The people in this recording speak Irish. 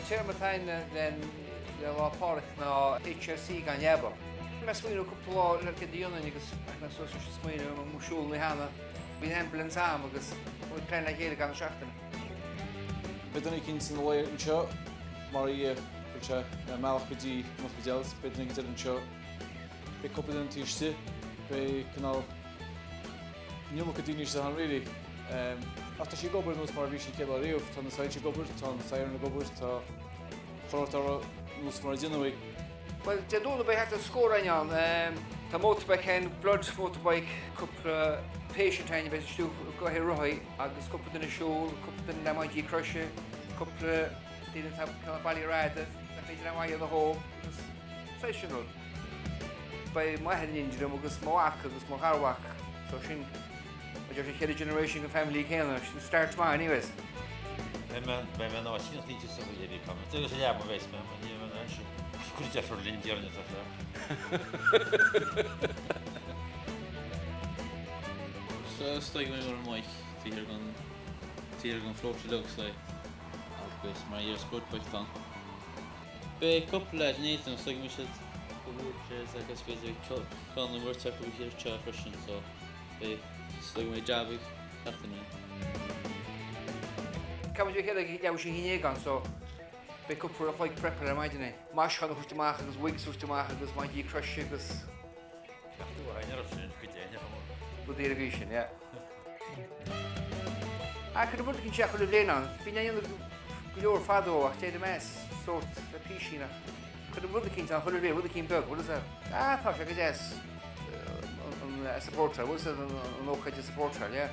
téama den le Pádraig ná HSE gan Leaba. Mes smaoinú cúpla le díonna agus na so smaoinú múisiúil na hána. Bhín hempel sam agus bhfuil clean le chéile gan seachtainna. Mc Donagh san leir anseo mar chuirte meach gotí mu deas, Mc Donagh anseo be cúpla an tíiste be canál níl go daoine an réí. After sí gobar nús mar bhí sin céile riomh, tá na saite gobar, tá na sair na gobar, tá chláirtar nús mar dionnaigh. Well, de dúla hecht a scór aineán. Tá motorbike hen, blood motorbike, cúpla patient hain bheith stú go hé roií, agus cúpla duna siúil, cúpla duna lemáidí cruise, cúpla duna tá bailí ráide, na féidir lemáid a hóm, agus seisinúil. Ba maithe nindirum agus máach agus má harwach, so sin There's a kid generation of family can start tomorrow anyways. Bij mijn nou zien dat niet zo goed jullie komen. Het is een jaar maar wees met me hier met een goed je voor Lindy en zo. So stijg me door Mike. Hier gaan floatje looks like. Agus maar hier sportbike dan. Bij couple niet dan stijg me shit. Is like a specific kan de woord zeggen hier chat version so. Bij stijg me jabig afternoon. Kan je hele ja we hier gaan zo. Bij couple of like prepper imagine. Mash gaan goed te maken, dus wigs goed te maken, dus maak je crush dus. Ja, doe hij niet op zijn pitje, Good irrigation, ja. Ik kan de check op de lena. Vind je een kleur fado achter de mes soort de piscina. Kan de worden kind aan voor de weer, worden kind bug, wat is dat? Ah, toch, ik is een supporter, wat is dat een ook een supporter, ja.